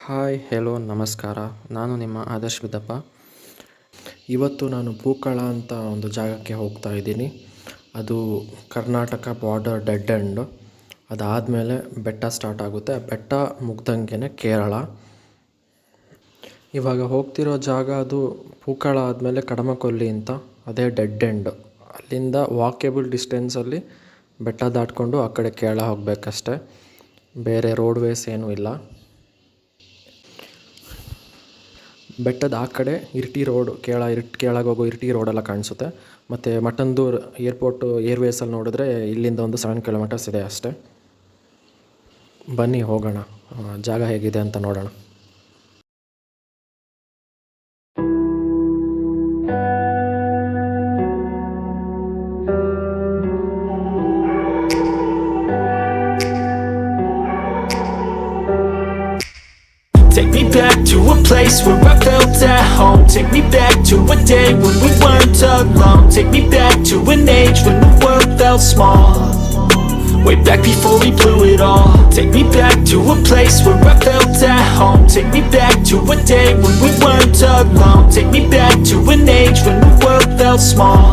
Hi hello ನಮಸ್ಕಾರ. ನಾನು ನಿಮ್ಮ ಆದರ್ಶ್ ಬಿದ್ದಪ್ಪ. ಇವತ್ತು ನಾನು ಪೂಕಳ ಅಂತ ಒಂದು ಜಾಗಕ್ಕೆ ಹೋಗ್ತಾ ಇದ್ದೀನಿ. ಅದು ಕರ್ನಾಟಕ ಬಾರ್ಡರ್ ಡೆಡ್ ಎಂಡ್. ಅದಾದಮೇಲೆ ಬೆಟ್ಟ ಸ್ಟಾರ್ಟ್ ಆಗುತ್ತೆ. ಆ ಬೆಟ್ಟ ಮುಗ್ದಂಗೆ ಕೇರಳ. ಇವಾಗ ಹೋಗ್ತಿರೋ ಜಾಗ ಅದು ಪೂಕಳ ಆದಮೇಲೆ ಕಡಮಕೊಲ್ಲಿ ಅಂತ, ಅದೇ ಡೆಡ್ ಎಂಡ್. ಅಲ್ಲಿಂದ ವಾಕೇಬಲ್ ಡಿಸ್ಟೆನ್ಸಲ್ಲಿ ಬೆಟ್ಟ ದಾಟ್ಕೊಂಡು ಆ ಕಡೆ ಕೇರಳ ಹೋಗಬೇಕಷ್ಟೆ. ಬೇರೆ ರೋಡ್ವೇಸ್ ಏನೂ ಇಲ್ಲ. ಬೆಟ್ಟದ ಆ ಕಡೆ ಇರಿಟಿ ರೋಡ್, ಕೇರಳಗೆ ಹೋಗೋ ಇರಿಟಿ ರೋಡೆಲ್ಲ ಕಾಣಿಸುತ್ತೆ. ಮತ್ತು ಮಠಂದೂರು ಏರ್ಪೋರ್ಟು ಏರ್ವೇಸಲ್ಲಿ ನೋಡಿದ್ರೆ ಇಲ್ಲಿಂದ ಒಂದು 7 ಕಿಲೋಮೀಟರ್ಸ್ ಇದೆ ಅಷ್ಟೇ. ಬನ್ನಿ ಹೋಗೋಣ, ಜಾಗ ಹೇಗಿದೆ ಅಂತ ನೋಡೋಣ. Take me back to a place where I felt at home. Take me back to a day when we weren't alone. Take me back to an age when the world felt small. Way back before we blew it all. Take me back to a place where I felt at home. Take me back to a day when we weren't alone. Take me back to an age when the world felt small.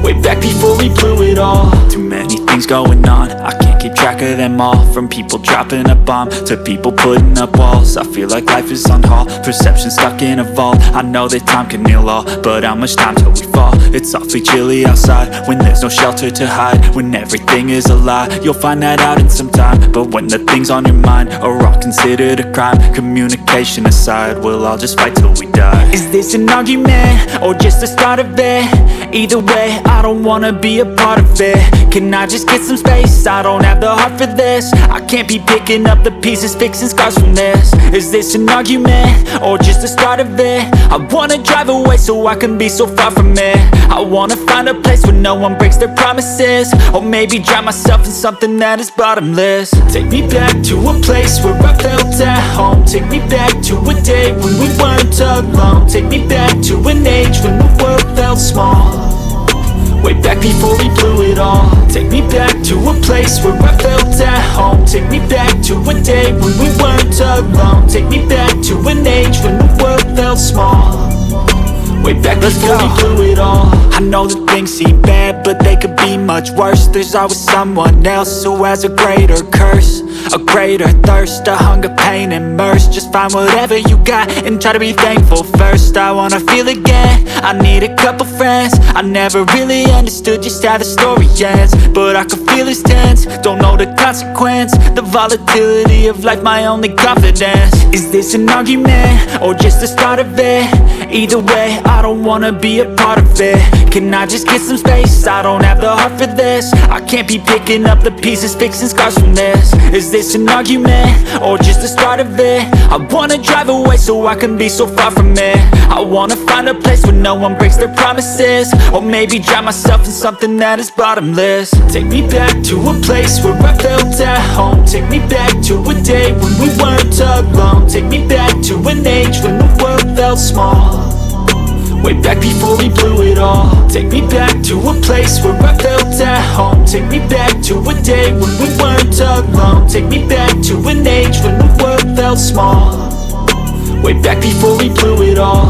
Way back before we blew it all. Too many things going on, I can't keep track of them all. From people dropping a bomb to people putting up walls. I feel like life is on hold, perception stuck in a vault. I know that time can heal all, but how much time till we fall? It's awfully chilly outside when there's no shelter to hide. When everything is a lie, you'll find that out in some time. But when the things on your mind are all considered a crime, communication aside, we'll all just fight till we die. Is this an argument or just the start of it? Either way, I don't wanna be a part of it. Can I just get some space? I don't have the heart for this. I can't be picking up the pieces, fixing scars from this. Is this an argument or just the start of it? I wanna drive away so I can be so far from it. I wanna find a place where no one breaks their promises. Or maybe drown myself in something that is bottomless. Take me back to a place where I felt at home. Take me back to a day when we weren't alone. Take me back to an age when the world felt small. Way back before we blew it all. Take me back to a place where I felt at home. Take me back to a day when we weren't alone. Take me back to an age when the world felt small. Way back before we blew it all. I know that things seem bad, but they could be much worse. There's always someone else who has a greater curse, a greater thirst, a hunger, pain, and mercy. Just find whatever you got and try to be thankful first. I wanna feel again, I need a couple friends. I never really understood just how the story ends, but I can feel it's tense, don't know the consequence. The volatility of life, my only confidence. Is this an argument or just the start of it? Either way, I don't wanna be a part of it. Can I just get some space? I don't have the heart for this. I can't be picking up the pieces, fixing scars from this. Is this an argument or just the start of it? I wanna drive away so I can be so far from it. I wanna find a place where no one breaks their promises. Or maybe drown myself in something that is bottomless. Take me back to a place where I felt at home. Take me back to a day when we weren't alone. Take me back to an age when the world felt small. Way back before we blew it all. Take me back to a place where I felt at home. Take me back to a day when we weren't alone. Take me back to an age when the world felt small. Way back before we blew it all.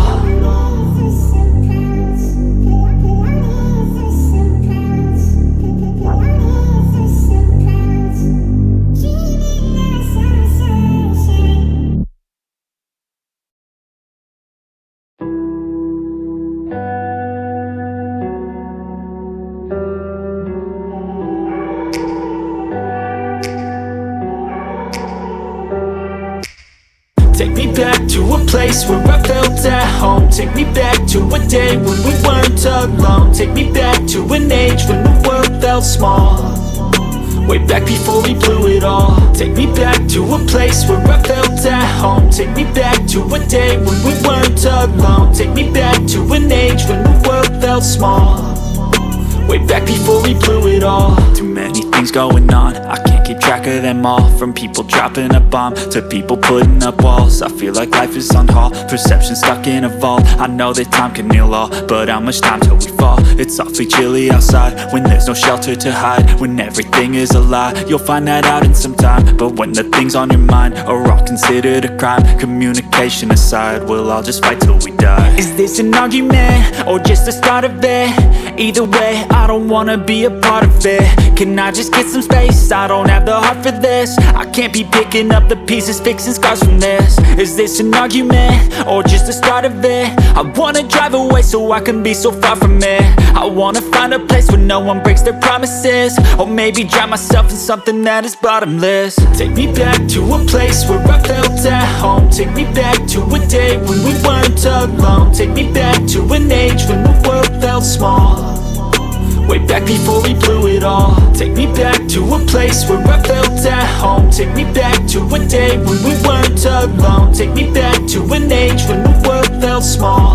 Take me back to a place where I felt at home. Take me back to a day when we weren't alone. Take me back to an age when the world felt small. Way back before we blew it all. Take me back to a place where I felt at home. Take me back to a day when we weren't alone. Take me back to an age when the world felt small. way back before we blew it all. Too many things going on, I can't keep track of them all. From people dropping a bomb to people putting up walls, I feel like life is on hold, perception stuck in a vault. I know that time can heal all, but how much time till we fall? It's awfully chilly outside when there's no shelter to hide. When everything is a lie, you'll find that out in some time. But when the things on your mind are all considered a crime, communication aside, we'll all just fight till we die. Is this an argument or just the start of it? Either way, I don't wanna be a part of it. Can I just get some space? I don't have the heart for this. I can't be picking up the pieces, fixing scars from this. Is this an argument or just the start of it? I wanna drive away so I can be so far from it. I wanna find a place where no one breaks their promises, or maybe drown myself in something that is bottomless. Take me back to a place where I felt at home. Take me back to a day when we weren't alone. Take me back to an age when the world felt small, way back before we blew it all. Take me back to a place where I felt at home. Take me back to a day when we weren't alone. Take me back to an age when the world felt small,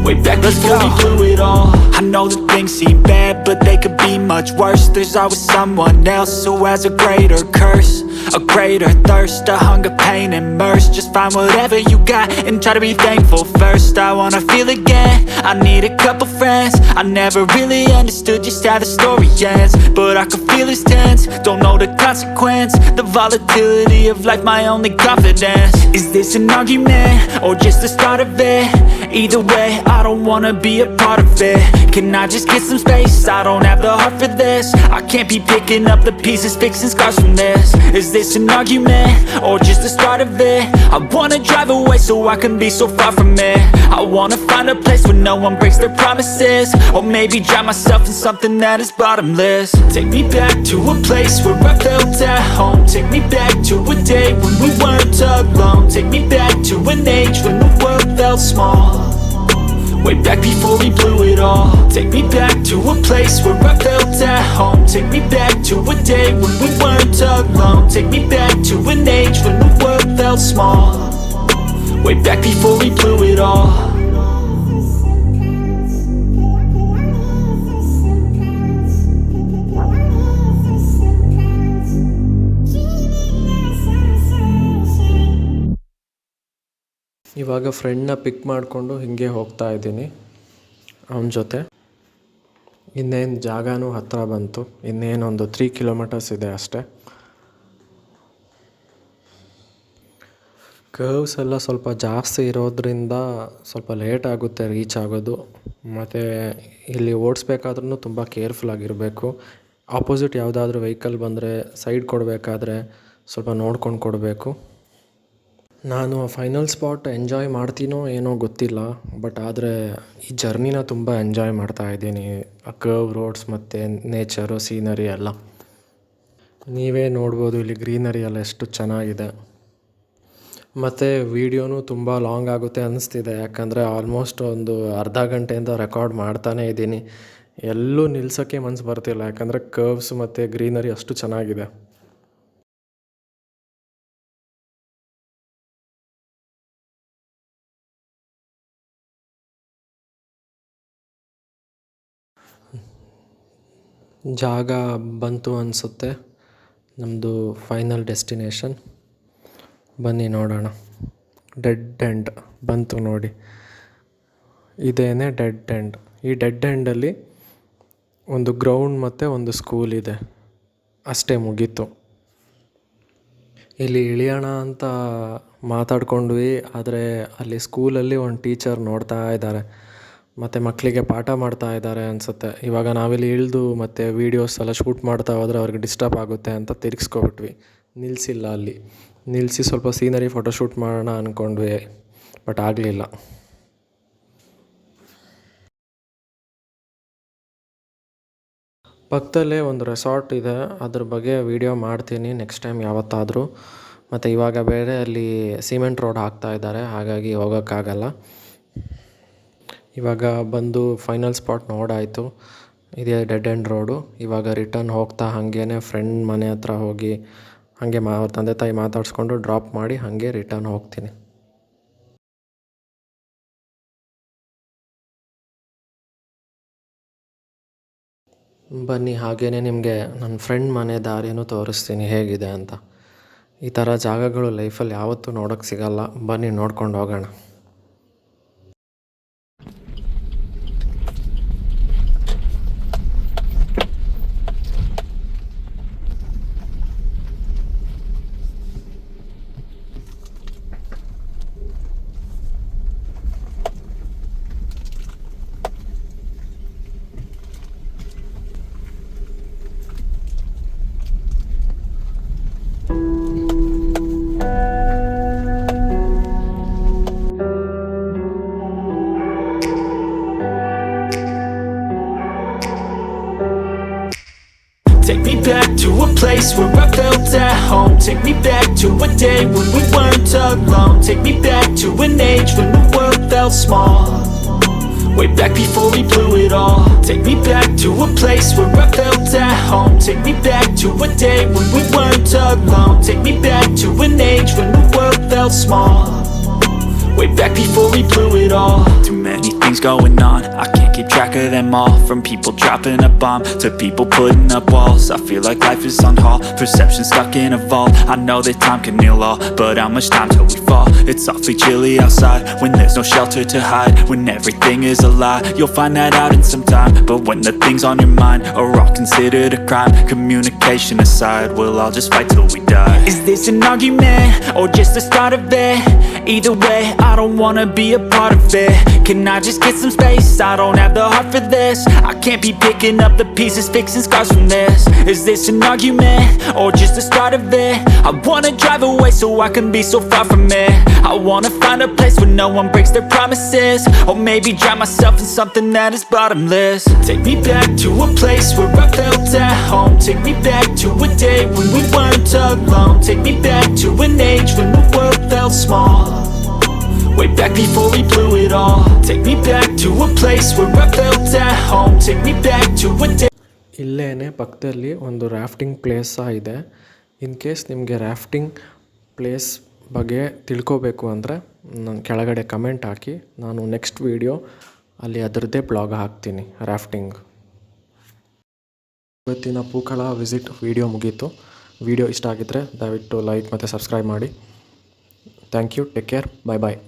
way back before we blew it all. I know that things seem bad, but they could be much worse. There's always someone else who has a greater curse, a greater thirst, a hunger, pain, and mercy. Just find whatever you got and try to be thankful first. I wanna feel again, I need a couple friends. I never really understood just how the story ends, but I can feel it's tense, don't know the consequence. The volatility of life, my only confidence. Is this an argument or just the start of it? Either way, I don't wanna be a part of it. Can I just get some space? I don't have the heart for this. I can't be picking up the pieces, fixing scars from this. Is this an argument or just the start of it? I wanna drive away so I can be so far from it. I wanna find a place where no one breaks their promises, or maybe drown myself in something that is bottomless. Take me back to a place where I felt at home. Take me back to a day when we weren't alone. Take me back to an age when the world felt small, way back before we blew it all. Take me back to a place where I felt at home. Take me back to a day when we weren't alone. Take me back to an age when the world felt small, way back before we blew it all. ಇವಾಗ ಫ್ರೆಂಡ್ನ ಪಿಕ್ ಮಾಡಿಕೊಂಡು ಹೀಗೆ ಹೋಗ್ತಾ ಇದ್ದೀನಿ ಅವನ ಜೊತೆ. ಇನ್ನೇನು ಜಾಗನೂ ಹತ್ತಿರ ಬಂತು, ಇನ್ನೇನೊಂದು 3 ಕಿಲೋಮೀಟರ್ಸ್ ಇದೆ ಅಷ್ಟೇ. ಕರ್ವ್ಸ್ ಎಲ್ಲ ಸ್ವಲ್ಪ ಜಾಸ್ತಿ ಇರೋದ್ರಿಂದ ಸ್ವಲ್ಪ ಲೇಟ್ ಆಗುತ್ತೆ ರೀಚ್ ಆಗೋದು. ಮತ್ತು ಇಲ್ಲಿ ಓಡಿಸ್ಬೇಕಾದ್ರೂ ತುಂಬ ಕೇರ್ಫುಲ್ಲಾಗಿರಬೇಕು. ಆಪೋಸಿಟ್ ಯಾವುದಾದ್ರೂ ವೆಹಿಕಲ್ ಬಂದರೆ ಸೈಡ್ ಕೊಡಬೇಕಾದ್ರೆ ಸ್ವಲ್ಪ ನೋಡ್ಕೊಂಡು ಕೊಡಬೇಕು. ನಾನು ಫೈನಲ್ ಸ್ಪಾಟ್ ಎಂಜಾಯ್ ಮಾಡ್ತೀನೋ ಏನೋ ಗೊತ್ತಿಲ್ಲ, ಬಟ್ ಆದರೆ ಈ ಜರ್ನಿನ ತುಂಬ ಎಂಜಾಯ್ ಮಾಡ್ತಾ ಇದ್ದೀನಿ. ಆ ಕರ್ವ್ ರೋಡ್ಸ್ ಮತ್ತು ನೇಚರು, ಸೀನರಿ ಎಲ್ಲ ನೀವೇ ನೋಡ್ಬೋದು. ಇಲ್ಲಿ ಗ್ರೀನರಿ ಎಲ್ಲ ಎಷ್ಟು ಚೆನ್ನಾಗಿದೆ. ಮತ್ತು ವೀಡಿಯೋನೂ ತುಂಬ ಲಾಂಗ್ ಆಗುತ್ತೆ ಅನ್ನಿಸ್ತಿದೆ, ಯಾಕಂದರೆ ಆಲ್ಮೋಸ್ಟ್ ಒಂದು ಅರ್ಧ ಗಂಟೆಯಿಂದ ರೆಕಾರ್ಡ್ ಮಾಡ್ತಾನೇ ಇದ್ದೀನಿ. ಎಲ್ಲೂ ನಿಲ್ಸೋಕ್ಕೆ ಮನಸ್ಸು ಬರ್ತಿಲ್ಲ, ಯಾಕಂದರೆ ಕರ್ವ್ಸ್ ಮತ್ತು ಗ್ರೀನರಿ ಅಷ್ಟು ಚೆನ್ನಾಗಿದೆ. ಜಾಗ ಬಂತು ಅನಿಸುತ್ತೆ, ನಮ್ಮದು ಫೈನಲ್ ಡೆಸ್ಟಿನೇಷನ್. ಬನ್ನಿ ನೋಡೋಣ. ಡೆಡ್ ಎಂಡ್ ಬಂತು ನೋಡಿ, ಇದೇನೇ ಡೆಡ್ ಎಂಡ್. ಈ ಡೆಡ್ ಎಂಡಲ್ಲಿ ಒಂದು ಗ್ರೌಂಡ್ ಮತ್ತು ಒಂದು ಸ್ಕೂಲ್ ಇದೆ, ಅಷ್ಟೇ ಮುಗೀತು. ಇಲ್ಲಿ ಇಳಿಯೋಣ ಅಂತ ಮಾತಾಡ್ಕೊಂಡ್ವಿ, ಆದರೆ ಅಲ್ಲಿ ಸ್ಕೂಲಲ್ಲಿ ಒಂದು ಟೀಚರ್ ನೋಡ್ತಾ ಇದ್ದಾರೆ ಮತ್ತು ಮಕ್ಕಳಿಗೆ ಪಾಠ ಮಾಡ್ತಾ ಇದ್ದಾರೆ ಅನಿಸುತ್ತೆ. ಇವಾಗ ನಾವಿಲ್ಲಿ ಇಳಿದು ಮತ್ತು ವೀಡಿಯೋಸ್ ಎಲ್ಲ ಶೂಟ್ ಮಾಡ್ತಾ ಹೋದರೆ ಅವ್ರಿಗೆ ಡಿಸ್ಟರ್ಬ್ ಆಗುತ್ತೆ ಅಂತ ತಿರುಗಿಸ್ಕೊಬಿಟ್ವಿ. ನಿಲ್ಲಿಸಿಲ್ಲ, ಅಲ್ಲಿ ನಿಲ್ಲಿಸಿ ಸ್ವಲ್ಪ ಸೀನರಿ ಫೋಟೋಶೂಟ್ ಮಾಡೋಣ ಅಂದ್ಕೊಂಡ್ವಿ, ಬಟ್ ಆಗಲಿಲ್ಲ. ಪಕ್ಕದಲ್ಲೇ ಒಂದು ರೆಸಾರ್ಟ್ ಇದೆ, ಅದ್ರ ಬಗ್ಗೆ ವೀಡಿಯೋ ಮಾಡ್ತೀನಿ ನೆಕ್ಸ್ಟ್ ಟೈಮ್ ಯಾವತ್ತಾದರೂ. ಮತ್ತು ಇವಾಗ ಬೇರೆ ಅಲ್ಲಿ ಸಿಮೆಂಟ್ ರೋಡ್ ಹಾಕ್ತಾ ಇದ್ದಾರೆ, ಹಾಗಾಗಿ ಹೋಗೋಕ್ಕಾಗಲ್ಲ. ಇವಾಗ ಬಂದು ಫೈನಲ್ ಸ್ಪಾಟ್ ನೋಡಾಯಿತು, ಇದೇ ಡೆಡ್ ಎಂಡ್ ರೋಡು. ಇವಾಗ ರಿಟರ್ನ್ ಹೋಗ್ತಾ ಹಾಗೇ ಫ್ರೆಂಡ್ ಮನೆ ಹತ್ರ ಹೋಗಿ ಹಾಗೆ ಅವ್ರ ತಂದೆ ತಾಯಿ ಮಾತಾಡಿಸ್ಕೊಂಡು ಡ್ರಾಪ್ ಮಾಡಿ ಹಾಗೆ ರಿಟರ್ನ್ ಹೋಗ್ತೀನಿ. ಬನ್ನಿ ಹಾಗೆಯೇ ನಿಮಗೆ ನನ್ನ ಫ್ರೆಂಡ್ ಮನೆ ದಾರಿನೂ ತೋರಿಸ್ತೀನಿ ಹೇಗಿದೆ ಅಂತ. ಈ ಥರ ಜಾಗಗಳು ಲೈಫಲ್ಲಿ ಯಾವತ್ತೂ ನೋಡೋಕ್ಕೆ ಸಿಗಲ್ಲ. ಬನ್ನಿ ನೋಡ್ಕೊಂಡು ಹೋಗೋಣ. Take me back to a place where I felt at home. Take me back to a day when we weren't alone. Take me back to an age when the world felt small. Way back before we blew it all. Take me back to a place where I felt at home. Take me back to a day when we weren't alone. Take me back to an age when the world felt small. Way back before we blew it all. Too many things going on, I can't keep track of them all. From people dropping a bomb to people putting up walls. I feel like life is on hold, perception stuck in a vault. I know that time can heal all, but how much time till we fall? It's awfully chilly outside when there's no shelter to hide. When everything is a lie, you'll find that out in some time. But when the things on your mind are all considered a crime, communication aside, we'll all just fight till we die. Is this an argument or just the start of it? Either way, I don't wanna be a part of it. Can I just get some space? I don't have the heart for this. I can't be picking up the pieces, fixing scars from this. Is this an argument or just the start of it? I wanna drive away so I can be so far from it. I wanna find a place where no one breaks their promises. Or maybe drown myself in something that is bottomless. Take me back to a place where I felt at home. Take me back to a day when we weren't alone. Take me back to an age when the world felt small. Way back before we blew it all. Take me back to a place where I felt at home. Take me back to a day. ಇಲ್ಲೇ ಪಕ್ಕದಲ್ಲಿ ಒಂದು rafting place ಸಹ ಇದೆ. In case ನಿಮಗೆ rafting place ಬಗ್ಗೆ ತಿಳ್ಕೋಬೇಕು ಅಂದರೆ ನಾನು ಕೆಳಗಡೆ ಕಮೆಂಟ್ ಹಾಕಿ, ನಾನು ನೆಕ್ಸ್ಟ್ ವೀಡಿಯೋ ಅಲ್ಲಿ ಅದರದ್ದೇ ಬ್ಲಾಗ್ ಹಾಕ್ತೀನಿ ರಾಫ್ಟಿಂಗ್. ಇವತ್ತಿನ ಪೂಕಳ ವಿಸಿಟ್ ವೀಡಿಯೋ ಮುಗೀತು. ವಿಡಿಯೋ ಇಷ್ಟ ಆಗಿದ್ದರೆ ದಯವಿಟ್ಟು ಲೈಕ್ ಮತ್ತು ಸಬ್ಸ್ಕ್ರೈಬ್ ಮಾಡಿ. Thank you. Take care. Bye bye.